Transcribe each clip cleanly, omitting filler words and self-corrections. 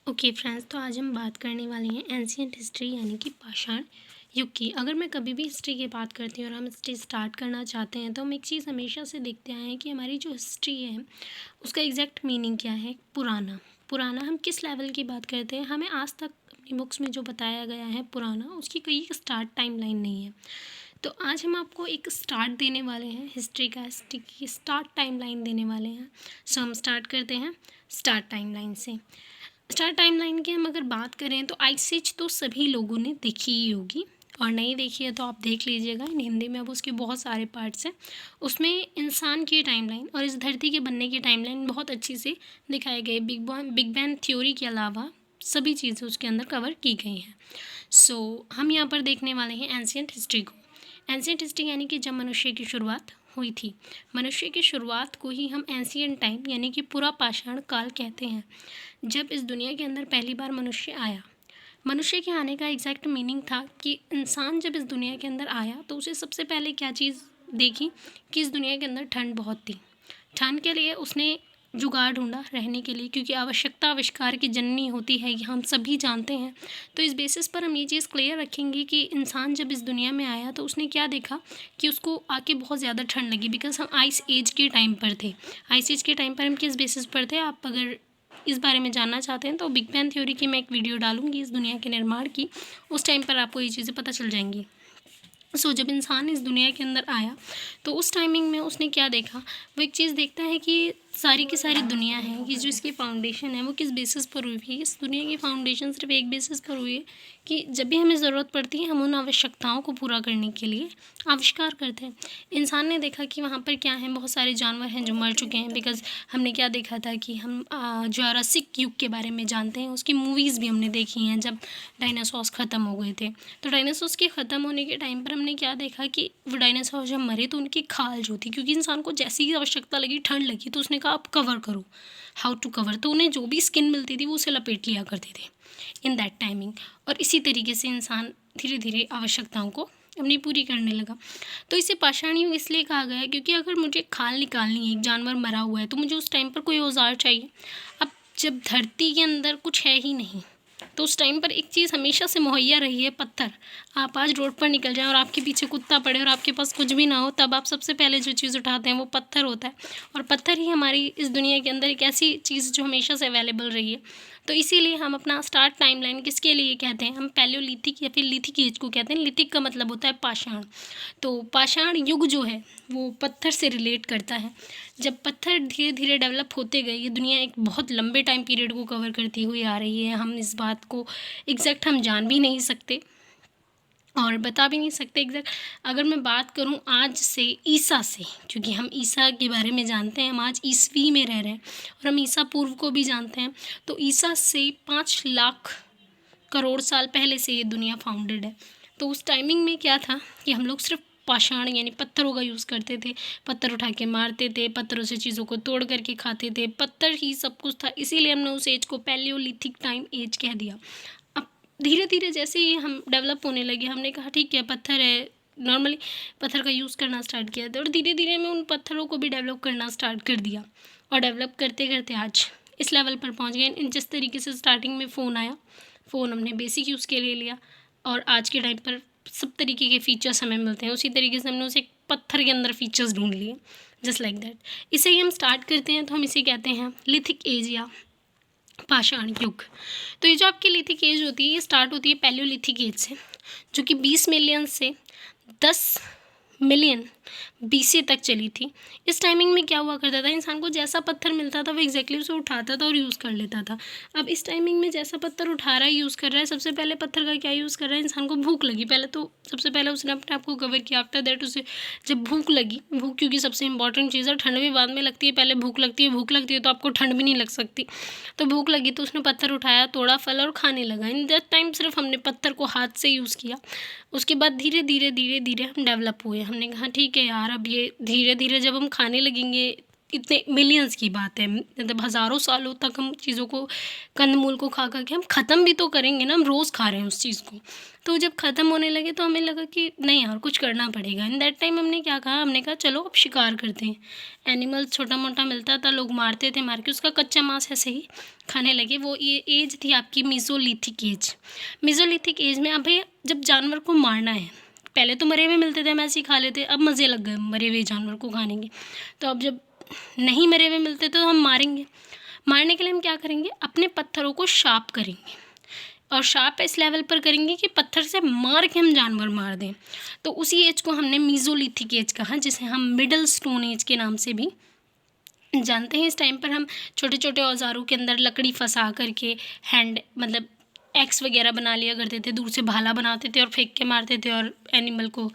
Okay friends, तो आज हम बात करने वाले हैं एंशियंट हिस्ट्री यानी कि पाषाण युग की। अगर मैं कभी भी हिस्ट्री की बात करती हूँ और हम हिस्ट्री स्टार्ट करना चाहते हैं तो हम एक चीज़ हमेशा से देखते आए हैं कि हमारी जो हिस्ट्री है उसका एग्जैक्ट मीनिंग क्या है। पुराना पुराना हम किस लेवल की बात करते हैं, हमें आज तक अपनी बुक्स में जो बताया गया है पुराना, उसकी कोई स्टार्ट टाइम लाइन नहीं है। तो आज हम आपको एक स्टार्ट देने वाले हैं, हिस्ट्री की स्टार्ट टाइम लाइन देने वाले हैं। सो हम स्टार्ट करते हैं स्टार्ट टाइम लाइन से। स्टार टाइमलाइन की हम अगर बात करें तो आइस एज तो सभी लोगों ने देखी ही होगी, और नहीं देखी है तो आप देख लीजिएगा। इन हिंदी में अब उसके बहुत सारे पार्ट्स हैं। उसमें इंसान की टाइमलाइन और इस धरती के बनने की टाइमलाइन बहुत अच्छी से दिखाई गई। बिग बैंग थ्योरी के अलावा सभी चीज़ें उसके अंदर कवर की गई हैं। सो हम यहाँ पर देखने वाले हैं एंशियंट हिस्ट्री को। एंशियंट हिस्ट्री यानी कि जब मनुष्य की शुरुआत हुई थी। मनुष्य की शुरुआत को ही हम एंशियंट टाइम यानी कि पूरा पाषाण काल कहते हैं। जब इस दुनिया के अंदर पहली बार मनुष्य आया, मनुष्य के आने का एग्जैक्ट मीनिंग था कि इंसान जब इस दुनिया के अंदर आया तो उसे सबसे पहले क्या चीज़ देखी कि इस दुनिया के अंदर ठंड बहुत थी। ठंड के लिए उसने जुगाड़ ढूंढा रहने के लिए, क्योंकि आवश्यकता आविष्कार की जननी होती है, ये हम सभी जानते हैं। तो इस बेसिस पर हम ये चीज़ क्लियर रखेंगे कि इंसान जब इस दुनिया में आया तो उसने क्या देखा कि उसको आके बहुत ज़्यादा ठंड लगी, बिकॉज हम आइस एज के टाइम पर थे। आइस एज के टाइम पर हम किस बेसिस पर थे, आप अगर इस बारे में जानना चाहते हैं तो बिग बैंग थ्योरी की मैं एक वीडियो डालूंगी इस दुनिया के निर्माण की, उस टाइम पर आपको ये चीज़ें पता चल जाएंगी। जब इंसान इस दुनिया के अंदर आया तो उस टाइमिंग में उसने क्या देखा, वो एक चीज़ देखता है कि सारी की सारी दुनिया है कि जो इसकी फाउंडेशन है वो किस बेसिस पर हुई है। इस दुनिया की फाउंडेशन सिर्फ एक बेसिस पर हुई है कि जब भी हमें ज़रूरत पड़ती है हम उन आवश्यकताओं को पूरा करने के लिए आविष्कार करते हैं। इंसान ने देखा कि वहाँ पर क्या है, बहुत सारे जानवर हैं जो मर चुके हैं, बिकॉज हमने क्या देखा था कि हम जुरासिक युग के बारे में जानते हैं, उसकी मूवीज़ भी हमने देखी हैं जब डायनासोर्स ख़त्म हो गए थे। तो डायनासोर्स के ख़त्म होने के टाइम पर हमने क्या देखा कि वो डायनासोर जब मरे तो उनकी खाल जो थी, क्योंकि इंसान को जैसी ही आवश्यकता लगी, ठंड लगी, तो उसने कहा आप कवर करो, हाउ टू कवर। तो उन्हें जो भी स्किन मिलती थी वो उसे लपेट लिया करते थे इन दैट टाइमिंग। और इसी तरीके से इंसान धीरे धीरे आवश्यकताओं को अपनी पूरी करने लगा। तो इसे पाषाण युग इसलिए कहा गया है क्योंकि अगर मुझे खाल निकालनी है, एक जानवर मरा हुआ है, तो मुझे उस टाइम पर कोई औजार चाहिए। अब जब धरती के अंदर कुछ है ही नहीं तो उस टाइम पर एक चीज़ हमेशा से मुहैया रही है, पत्थर। आप आज रोड पर निकल जाएं और आपके पीछे कुत्ता पड़े और आपके पास कुछ भी ना हो, तब आप सबसे पहले जो चीज़ उठाते हैं वो पत्थर होता है। और पत्थर ही हमारी इस दुनिया के अंदर एक ऐसी चीज़ जो हमेशा से अवेलेबल रही है। तो इसीलिए हम अपना स्टार्ट टाइमलाइन किसके लिए कहते हैं, हम पैलियोलिथिक या फिर लिथिक एज को कहते हैं। लिथिक का मतलब होता है पाषाण। तो पाषाण युग जो है वो पत्थर से रिलेट करता है। जब पत्थर धीरे धीरे डेवलप होते गए, ये दुनिया एक बहुत लंबे टाइम पीरियड को कवर करती हुई आ रही है। हम इस बात को एग्जैक्ट हम जान भी नहीं सकते और बता भी नहीं सकते एग्जैक्ट। अगर मैं बात करूं आज से, ईसा से, क्योंकि हम ईसा के बारे में जानते हैं, हम आज ईसवी में रह रहे हैं और हम ईसा पूर्व को भी जानते हैं। तो ईसा से 5 लाख करोड़ साल पहले से ये दुनिया फाउंडेड है। तो उस टाइमिंग में क्या था कि हम लोग सिर्फ पाषाण यानी पत्थरों का यूज़ करते थे, पत्थर उठा के मारते थे, पत्थरों से चीज़ों को तोड़ करके खाते थे, पत्थर ही सब कुछ था। इसीलिए हमने उस एज को पैलियोलिथिक टाइम एज कह दिया। अब धीरे धीरे जैसे ही हम डेवलप होने लगे, हमने कहा ठीक है पत्थर है, नॉर्मली पत्थर का यूज़ करना स्टार्ट किया था और धीरे धीरे मैं उन पत्थरों को भी डेवलप करना स्टार्ट कर दिया। और डेवलप करते करते आज इस लेवल पर पहुंच गए। जिस तरीके से स्टार्टिंग में फ़ोन आया, फ़ोन हमने बेसिक यूज़ के लिए लिया और आज के टाइम पर सब तरीके के फ़ीचर्स हमें मिलते हैं। उसी तरीके से हमने उसे एक पत्थर के अंदर फ़ीचर्स ढूंढ लिए, जस्ट लाइक दैट। इसे ही हम स्टार्ट करते हैं तो हम इसे कहते हैं लिथिक एज या पाषाण युग। तो ये जो आपकी लिथिक एज होती है ये स्टार्ट होती है पैलियोलिथिक एज से, जो कि 20 मिलियन से 10 मिलियन बीसी तक चली थी। इस टाइमिंग में क्या हुआ करता था, इंसान को जैसा पत्थर मिलता था वो एग्जैक्टली उसे उठाता था और यूज़ कर लेता था। अब इस टाइमिंग में जैसा पत्थर उठा रहा है, यूज़ कर रहा है, सबसे पहले पत्थर का क्या यूज़ कर रहा है, इंसान को भूख लगी। पहले तो सबसे पहले उसने अपने आप को कवर किया, आफ्टर दैट उसे जब भूख लगी, भूख क्योंकि सबसे इंपॉर्टेंट चीज़ है, ठंड भी बाद में लगती है, पहले भूख लगती है। भूख लगती है तो आपको ठंड भी नहीं लग सकती। तो भूख लगी तो उसने पत्थर उठाया, तोड़ा फल और खाने लगा। इन दैट टाइम सिर्फ हमने पत्थर को हाथ से यूज़ किया। उसके बाद धीरे धीरे धीरे धीरे हम डेवलप हुए। हमने कहा ठीक है यार, अब ये धीरे धीरे जब हम खाने लगेंगे इतने मिलियंस की बात है, मतलब हज़ारों सालों तक हम चीज़ों को, कंदमूल को खा के हम ख़त्म भी तो करेंगे ना, हम रोज़ खा रहे हैं उस चीज़ को। तो जब ख़त्म होने लगे तो हमें लगा कि नहीं यार, कुछ करना पड़ेगा। इन दैट टाइम हमने क्या कहा, हमने कहा चलो अब शिकार करते हैं। एनिमल छोटा मोटा मिलता था, लोग मारते थे, मार के उसका कच्चा मांस ऐसे ही खाने लगे। वो ये एज थी आपकी मीज़ोलिथिक एज। मीज़ोलिथिक एज में अब जब जानवर को मारना है, पहले तो मरे हुए मिलते थे, हम ऐसे ही खा लेते, अब मज़े लग गए मरे हुए जानवर को खाने के। तो अब जब नहीं मरे हुए मिलते तो हम मारेंगे। मारने के लिए हम क्या करेंगे, अपने पत्थरों को शार्प करेंगे, और शार्प इस लेवल पर करेंगे कि पत्थर से मार के हम जानवर मार दें। तो उसी एज को हमने मीज़ोलिथिक एज कहा, जिसे हम मिडल स्टोन एज के नाम से भी जानते हैं। इस टाइम पर हम छोटे छोटे औजारों के अंदर लकड़ी फंसा करके हैंड मतलब एक्स वगैरह बना लिया करते थे, दूर से भाला बनाते थे और फेंक के मारते थे, और एनिमल को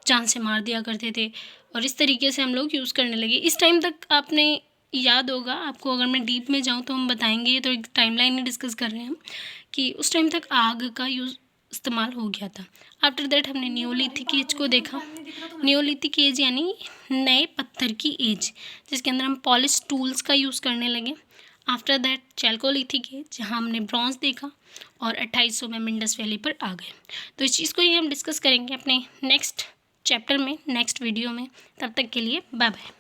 जान से मार दिया करते थे। और इस तरीके से हम लोग यूज़ करने लगे। इस टाइम तक आपने याद होगा आपको, अगर मैं डीप में जाऊँ तो हम बताएंगे, ये तो एक टाइमलाइन ही डिस्कस कर रहे हैं हम, कि उस टाइम तक आग का इस्तेमाल हो गया था। आफ्टर दैट हमने नियोलिथिक एज को देखा। नियोलिथिक एज यानी नए पत्थर की एज, जिसके अंदर हम पॉलिश टूल्स का यूज़ करने लगे। आफ्टर दैट चैल्कोलिथिक एज, जहाँ हमने ब्रॉन्ज देखा, और 2800 में मिंडस वैली पर आ गए। तो इस चीज़ को ही हम डिस्कस करेंगे अपने नेक्स्ट चैप्टर में, नेक्स्ट वीडियो में। तब तक के लिए बाय बाय।